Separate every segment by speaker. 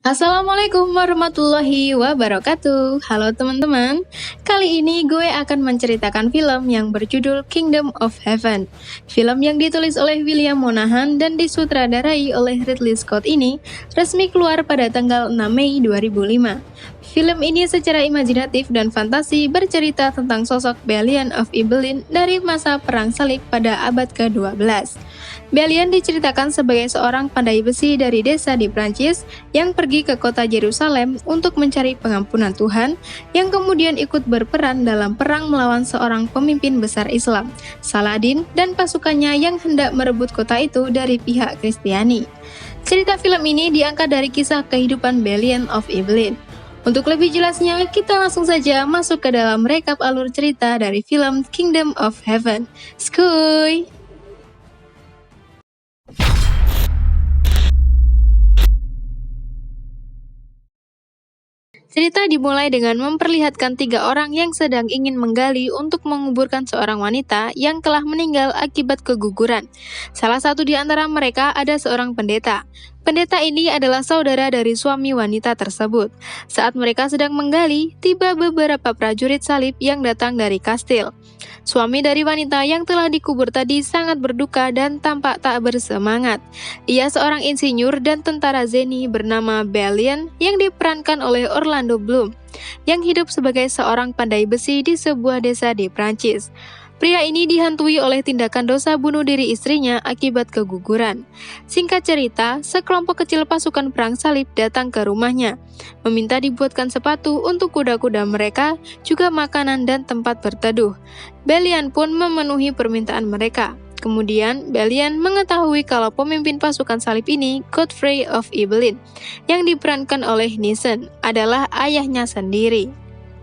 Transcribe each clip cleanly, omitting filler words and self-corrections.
Speaker 1: Assalamualaikum warahmatullahi wabarakatuh. Halo teman-teman, kali ini gue akan menceritakan film yang berjudul Kingdom of Heaven. Film yang ditulis oleh William Monahan dan disutradarai oleh Ridley Scott ini resmi keluar pada tanggal 6 Mei 2005. Film ini secara imajinatif dan fantasi bercerita tentang sosok Balian of Ibelin dari masa Perang Salib pada abad ke-12. Balian diceritakan sebagai seorang pandai besi dari desa di Prancis yang pergi ke kota Yerusalem untuk mencari pengampunan Tuhan, yang kemudian ikut berperan dalam perang melawan seorang pemimpin besar Islam, Saladin, dan pasukannya yang hendak merebut kota itu dari pihak Kristiani. Cerita film ini diangkat dari kisah kehidupan Balian of Ibelin. Untuk lebih jelasnya, kita langsung saja masuk ke dalam rekap alur cerita dari film Kingdom of Heaven. Skuy! Cerita dimulai dengan memperlihatkan 3 orang yang sedang ingin menggali untuk menguburkan seorang wanita yang telah meninggal akibat keguguran. Salah satu di antara mereka ada seorang pendeta. Pendeta ini adalah saudara dari suami wanita tersebut. Saat mereka sedang menggali, tiba beberapa prajurit salib yang datang dari kastil. Suami dari wanita yang telah dikubur tadi sangat berduka dan tampak tak bersemangat. Ia seorang insinyur dan tentara Zeni bernama Balian yang diperankan oleh Orlando Bloom, yang hidup sebagai seorang pandai besi di sebuah desa di Prancis. Pria ini dihantui oleh tindakan dosa bunuh diri istrinya akibat keguguran. Singkat cerita, sekelompok kecil pasukan perang salib datang ke rumahnya, meminta dibuatkan sepatu untuk kuda-kuda mereka, juga makanan dan tempat berteduh. Balian pun memenuhi permintaan mereka. Kemudian, Balian mengetahui kalau pemimpin pasukan salib ini, Godfrey of Ibelin, yang diperankan oleh Nissen, adalah ayahnya sendiri.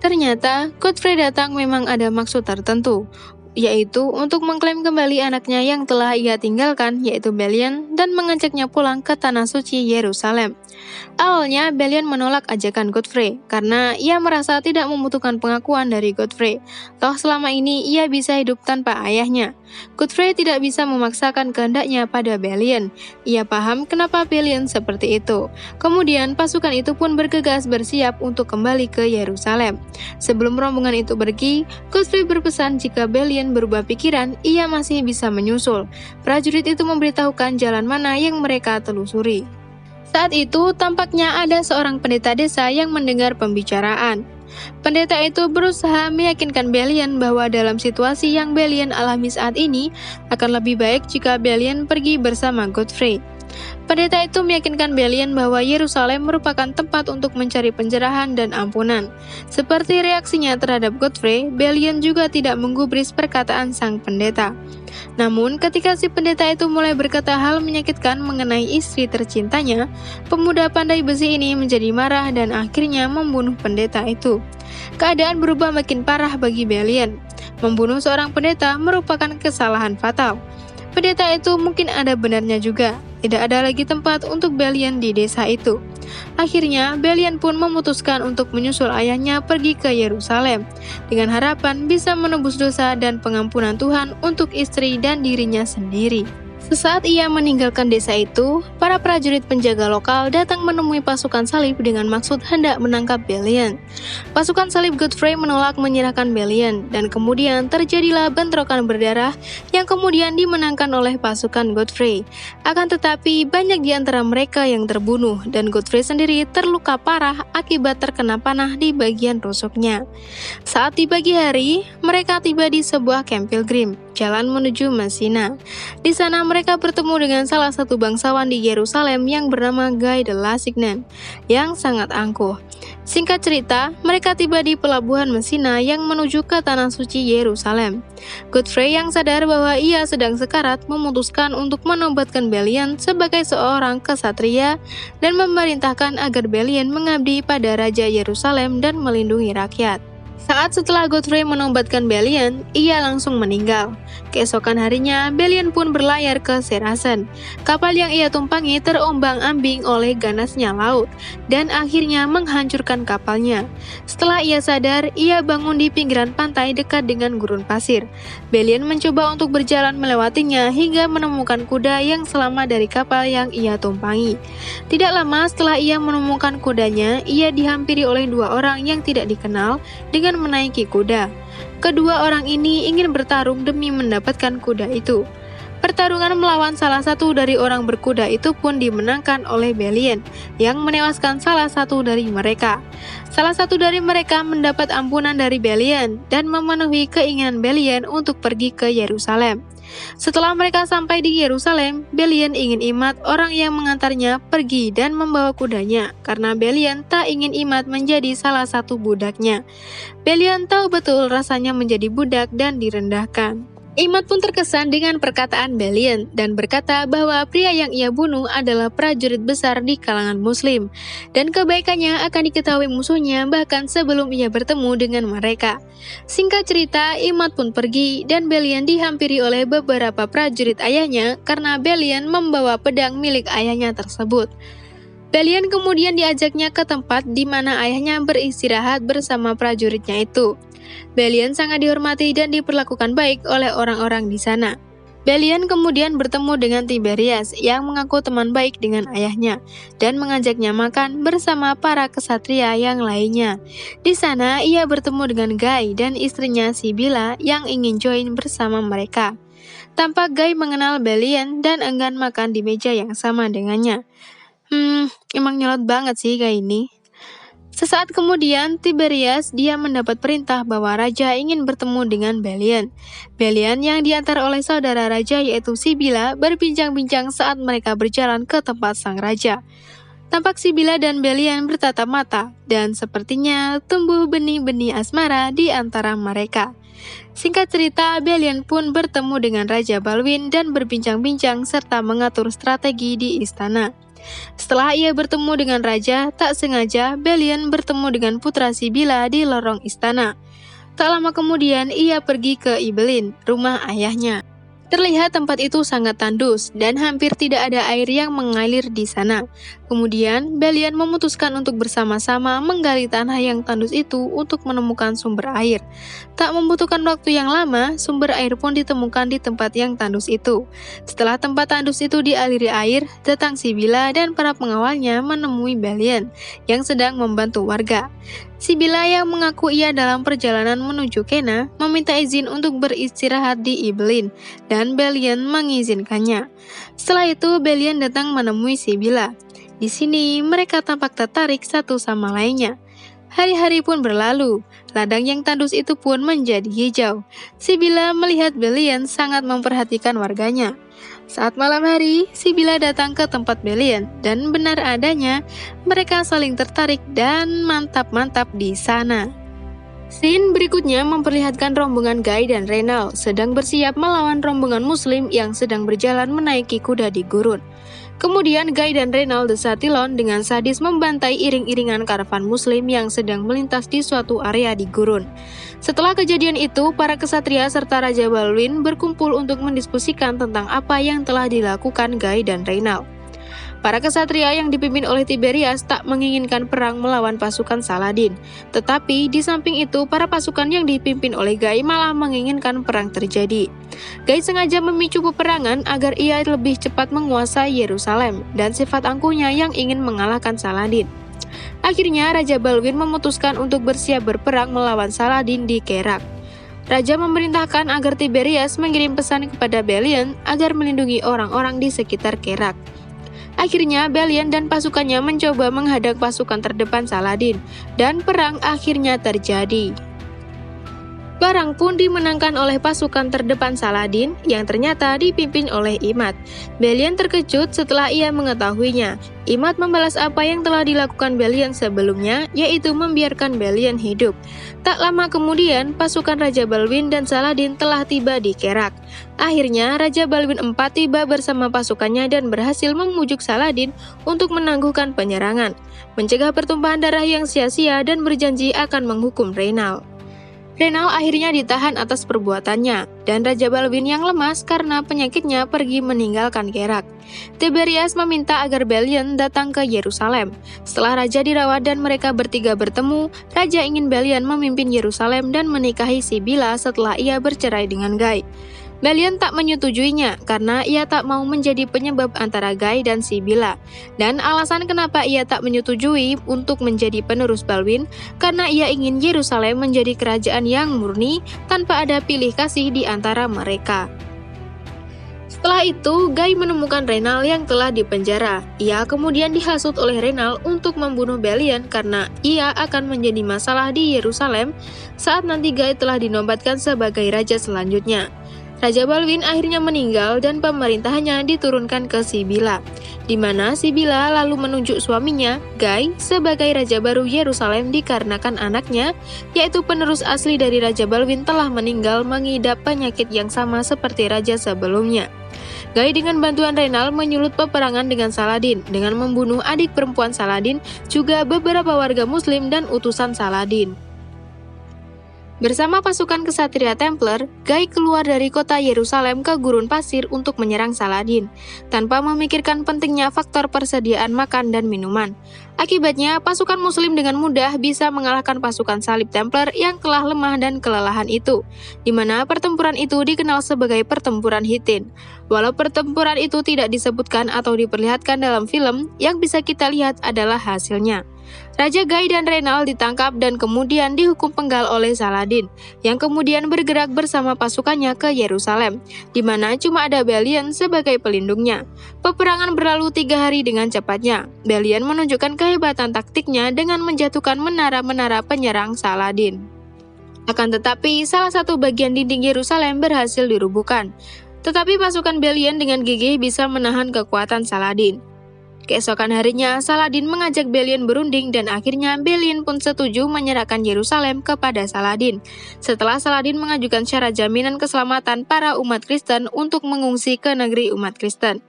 Speaker 1: Ternyata, Godfrey datang memang ada maksud tertentu, yaitu untuk mengklaim kembali anaknya yang telah ia tinggalkan, yaitu Balian, dan mengajaknya pulang ke tanah suci Yerusalem. Awalnya, Balian menolak ajakan Godfrey, karena ia merasa tidak membutuhkan pengakuan dari Godfrey. Toh selama ini ia bisa hidup tanpa ayahnya. Godfrey tidak bisa memaksakan kehendaknya pada Balian. Ia paham kenapa Balian seperti itu. Kemudian pasukan itu pun bergegas bersiap untuk kembali ke Yerusalem. Sebelum rombongan itu pergi, Godfrey berpesan jika Balian berubah pikiran, ia masih bisa menyusul. Prajurit itu memberitahukan jalan mana yang mereka telusuri. Saat itu, tampaknya ada seorang pendeta desa yang mendengar pembicaraan. Pendeta itu berusaha meyakinkan Balian bahwa dalam situasi yang Balian alami saat ini, akan lebih baik jika Balian pergi bersama Godfrey. Pendeta itu meyakinkan Balian bahwa Yerusalem merupakan tempat untuk mencari pencerahan dan ampunan. Seperti reaksinya terhadap Godfrey, Balian juga tidak menggubris perkataan sang pendeta. Namun, ketika si pendeta itu mulai berkata hal menyakitkan mengenai istri tercintanya, pemuda pandai besi ini menjadi marah dan akhirnya membunuh pendeta itu. Keadaan berubah makin parah bagi Balian. Membunuh seorang pendeta merupakan kesalahan fatal. Pendeta itu mungkin ada benarnya juga. Tidak ada lagi tempat untuk Balian di desa itu. Akhirnya, Balian pun memutuskan untuk menyusul ayahnya pergi ke Yerusalem, dengan harapan bisa menebus dosa dan pengampunan Tuhan untuk istri dan dirinya sendiri. Sesaat ia meninggalkan desa itu, para prajurit penjaga lokal datang menemui pasukan salib dengan maksud hendak menangkap Balian. Pasukan salib Godfrey menolak menyerahkan Balian, dan kemudian terjadilah bentrokan berdarah yang kemudian dimenangkan oleh pasukan Godfrey. Akan tetapi, banyak di antara mereka yang terbunuh, dan Godfrey sendiri terluka parah akibat terkena panah di bagian rusuknya. Saat di pagi hari, mereka tiba di sebuah kamp pilgrim, jalan menuju Messina. Di sana mereka bertemu dengan salah satu bangsawan di Yerusalem yang bernama Guy de Lusignan, yang sangat angkuh. Singkat cerita, mereka tiba di pelabuhan Messina yang menuju ke tanah suci Yerusalem. Godfrey yang sadar bahwa ia sedang sekarat memutuskan untuk menobatkan Balian sebagai seorang kesatria dan memerintahkan agar Balian mengabdi pada Raja Yerusalem dan melindungi rakyat. Saat setelah Godfrey menobatkan Belian, ia langsung meninggal. Keesokan harinya, Belian pun berlayar ke Serasan. Kapal yang ia tumpangi terombang-ambing oleh ganasnya laut, dan akhirnya menghancurkan kapalnya. Setelah ia sadar, ia bangun di pinggiran pantai dekat dengan gurun pasir. Belian mencoba untuk berjalan melewatinya hingga menemukan kuda yang selamat dari kapal yang ia tumpangi. Tidak lama setelah ia menemukan kudanya, ia dihampiri oleh dua orang yang tidak dikenal dengan menaiki kuda. Kedua orang ini ingin bertarung demi mendapatkan kuda itu. Pertarungan melawan salah satu dari orang berkuda itu pun dimenangkan oleh Belian, yang menewaskan salah satu dari mereka. Salah satu dari mereka mendapat ampunan dari Belian dan memenuhi keinginan Belian untuk pergi ke Yerusalem. Setelah mereka sampai di Yerusalem, Belian ingin Imad, orang yang mengantarnya, pergi dan membawa kudanya, karena Belian tak ingin Imad menjadi salah satu budaknya. Belian tahu betul rasanya menjadi budak dan direndahkan. Imad pun terkesan dengan perkataan Belian dan berkata bahwa pria yang ia bunuh adalah prajurit besar di kalangan Muslim, dan kebaikannya akan diketahui musuhnya bahkan sebelum ia bertemu dengan mereka. Singkat cerita, Imad pun pergi dan Belian dihampiri oleh beberapa prajurit ayahnya karena Belian membawa pedang milik ayahnya tersebut. Belian kemudian diajaknya ke tempat di mana ayahnya beristirahat bersama prajuritnya itu. Belian sangat dihormati dan diperlakukan baik oleh orang-orang di sana. Belian kemudian bertemu dengan Tiberias yang mengaku teman baik dengan ayahnya dan mengajaknya makan bersama para kesatria yang lainnya. Di sana ia bertemu dengan Guy dan istrinya Sibila yang ingin join bersama mereka. Tampak Guy mengenal Belian dan enggan makan di meja yang sama dengannya. Emang nyolot banget sih Guy ini. Sesaat kemudian, Tiberias dia mendapat perintah bahwa raja ingin bertemu dengan Belian. Belian yang diantar oleh saudara raja yaitu Sibila berbincang-bincang saat mereka berjalan ke tempat sang raja. Tampak Sibila dan Belian bertatap mata, dan sepertinya tumbuh benih-benih asmara di antara mereka. Singkat cerita, Belian pun bertemu dengan Raja Balwin dan berbincang-bincang serta mengatur strategi di istana. Setelah ia bertemu dengan raja, tak sengaja Belian bertemu dengan putra Sibila di lorong istana. Tak lama kemudian ia pergi ke Ibelin, rumah ayahnya. Terlihat tempat itu sangat tandus dan hampir tidak ada air yang mengalir di sana. Kemudian Belian memutuskan untuk bersama-sama menggali tanah yang tandus itu untuk menemukan sumber air. Tak membutuhkan waktu yang lama, sumber air pun ditemukan di tempat yang tandus itu. Setelah tempat tandus itu dialiri air, datang Sibila dan para pengawalnya menemui Belian yang sedang membantu warga. Sibila yang mengaku ia dalam perjalanan menuju Kena meminta izin untuk beristirahat di Ibelin dan Belian mengizinkannya. Setelah itu Belian datang menemui Sibila. Di sini mereka tampak tertarik satu sama lainnya. Hari-hari pun berlalu, ladang yang tandus itu pun menjadi hijau. Sibila melihat Belian sangat memperhatikan warganya. Saat malam hari, Sibila datang ke tempat Belian dan benar adanya mereka saling tertarik dan mantap-mantap di sana. Scene berikutnya memperlihatkan rombongan Guy dan Reynald sedang bersiap melawan rombongan Muslim yang sedang berjalan menaiki kuda di gurun. Kemudian Guy dan Reynald de Chatillon dengan sadis membantai iring-iringan karavan Muslim yang sedang melintas di suatu area di gurun. Setelah kejadian itu, para kesatria serta Raja Balwin berkumpul untuk mendiskusikan tentang apa yang telah dilakukan Guy dan Reynald. Para kesatria yang dipimpin oleh Tiberias tak menginginkan perang melawan pasukan Saladin. Tetapi di samping itu, para pasukan yang dipimpin oleh Guy malah menginginkan perang terjadi. Guy sengaja memicu peperangan agar ia lebih cepat menguasai Yerusalem dan sifat angkuhnya yang ingin mengalahkan Saladin. Akhirnya Raja Balwin memutuskan untuk bersiap berperang melawan Saladin di Kerak. Raja memerintahkan agar Tiberias mengirim pesan kepada Belian agar melindungi orang-orang di sekitar Kerak. Akhirnya Belian dan pasukannya mencoba menghadang pasukan terdepan Saladin, dan perang akhirnya terjadi. Perang pun dimenangkan oleh pasukan terdepan Saladin yang ternyata dipimpin oleh Imad. Belian terkejut setelah ia mengetahuinya. Imad membalas apa yang telah dilakukan Belian sebelumnya, yaitu membiarkan Belian hidup. Tak lama kemudian, pasukan Raja Balwin dan Saladin telah tiba di Kerak. Akhirnya, Raja Balwin IV tiba bersama pasukannya dan berhasil memujuk Saladin untuk menangguhkan penyerangan, mencegah pertumpahan darah yang sia-sia dan berjanji akan menghukum Reynald. Renal akhirnya ditahan atas perbuatannya, dan Raja Balwin yang lemas karena penyakitnya pergi meninggalkan Kerak. Tiberias meminta agar Balian datang ke Yerusalem. Setelah Raja dirawat dan mereka bertiga bertemu, Raja ingin Balian memimpin Yerusalem dan menikahi Sibila setelah ia bercerai dengan Guy. Balian tak menyetujuinya karena ia tak mau menjadi penyebab antara Guy dan Sibila. Dan alasan kenapa ia tak menyetujui untuk menjadi penerus Balwin karena ia ingin Yerusalem menjadi kerajaan yang murni tanpa ada pilih kasih di antara mereka. Setelah itu, Guy menemukan Renal yang telah dipenjara. Ia kemudian dihasut oleh Renal untuk membunuh Balian karena ia akan menjadi masalah di Yerusalem saat nanti Guy telah dinobatkan sebagai raja selanjutnya. Raja Balwin akhirnya meninggal dan pemerintahannya diturunkan ke Sibila, di mana Sibila lalu menunjuk suaminya, Guy, sebagai raja baru Yerusalem dikarenakan anaknya, yaitu penerus asli dari Raja Balwin telah meninggal mengidap penyakit yang sama seperti raja sebelumnya. Guy dengan bantuan Renal menyulut peperangan dengan Saladin dengan membunuh adik perempuan Saladin, juga beberapa warga muslim dan utusan Saladin. Bersama pasukan kesatria Templar, Guy keluar dari kota Yerusalem ke gurun pasir untuk menyerang Saladin, tanpa memikirkan pentingnya faktor persediaan makan dan minuman. Akibatnya, pasukan muslim dengan mudah bisa mengalahkan pasukan salib Templar yang telah lemah dan kelelahan itu, di mana pertempuran itu dikenal sebagai pertempuran Hittin. Walau pertempuran itu tidak disebutkan atau diperlihatkan dalam film, yang bisa kita lihat adalah hasilnya. Raja Guy dan Renal ditangkap dan kemudian dihukum penggal oleh Saladin, yang kemudian bergerak bersama pasukannya ke Yerusalem, di mana cuma ada Balian sebagai pelindungnya. Peperangan berlalu 3 hari dengan cepatnya. Balian menunjukkan kehebatan taktiknya dengan menjatuhkan menara-menara penyerang Saladin. Akan tetapi, salah satu bagian dinding Yerusalem berhasil dirubuhkan. Tetapi pasukan Balian dengan gigih bisa menahan kekuatan Saladin. Keesokan harinya, Saladin mengajak Balian berunding dan akhirnya Balian pun setuju menyerahkan Yerusalem kepada Saladin. Setelah Saladin mengajukan syarat jaminan keselamatan para umat Kristen untuk mengungsi ke negeri umat Kristen.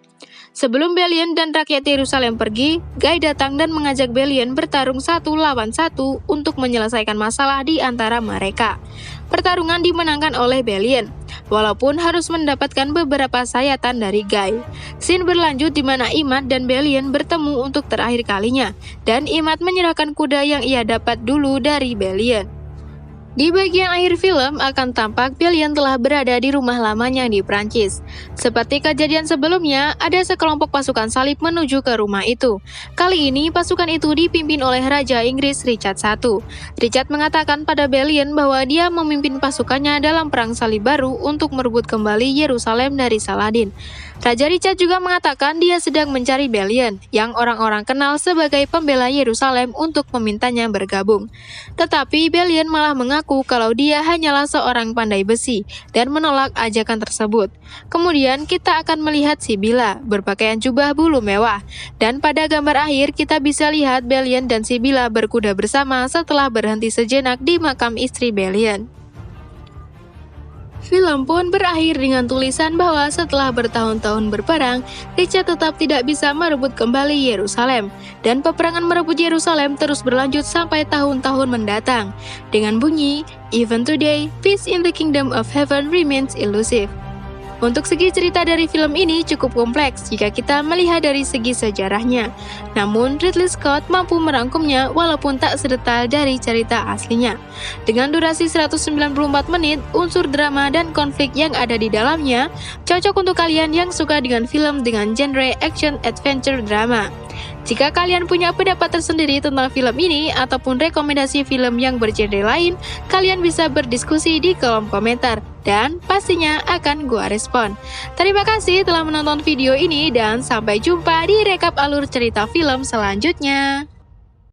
Speaker 1: Sebelum Balian dan rakyat Yerusalem pergi, Guy datang dan mengajak Balian bertarung 1 lawan 1 untuk menyelesaikan masalah di antara mereka. Pertarungan dimenangkan oleh Balian, walaupun harus mendapatkan beberapa sayatan dari Guy. Scene berlanjut di mana Imad dan Balian bertemu untuk terakhir kalinya, dan Imad menyerahkan kuda yang ia dapat dulu dari Balian. Di bagian akhir film akan tampak Balian telah berada di rumah lamanya di Prancis. Seperti kejadian sebelumnya, ada sekelompok pasukan salib menuju ke rumah itu. Kali ini pasukan itu dipimpin oleh Raja Inggris Richard I. Richard mengatakan pada Balian bahwa dia memimpin pasukannya dalam perang salib baru untuk merebut kembali Yerusalem dari Saladin. Raja Richard juga mengatakan dia sedang mencari Balian, yang orang-orang kenal sebagai pembela Yerusalem, untuk memintanya bergabung. Tetapi Balian malah mengaku kalau dia hanyalah seorang pandai besi dan menolak ajakan tersebut. Kemudian kita akan melihat Sibila berpakaian jubah bulu mewah, dan pada gambar akhir kita bisa lihat Balian dan Sibila berkuda bersama setelah berhenti sejenak di makam istri Balian. Film pun berakhir dengan tulisan bahwa setelah bertahun-tahun berperang, Richard tetap tidak bisa merebut kembali Yerusalem, dan peperangan merebut Yerusalem terus berlanjut sampai tahun-tahun mendatang, dengan bunyi, "Even today, peace in the kingdom of heaven remains elusive." Untuk segi cerita dari film ini cukup kompleks jika kita melihat dari segi sejarahnya. Namun, Ridley Scott mampu merangkumnya walaupun tak sedetail dari cerita aslinya. Dengan durasi 194 menit, unsur drama dan konflik yang ada di dalamnya cocok untuk kalian yang suka dengan film dengan genre action adventure drama. Jika kalian punya pendapat tersendiri tentang film ini ataupun rekomendasi film yang bergenre lain, kalian bisa berdiskusi di kolom komentar dan pastinya akan gua respon. Terima kasih telah menonton video ini dan sampai jumpa di rekap alur cerita film selanjutnya.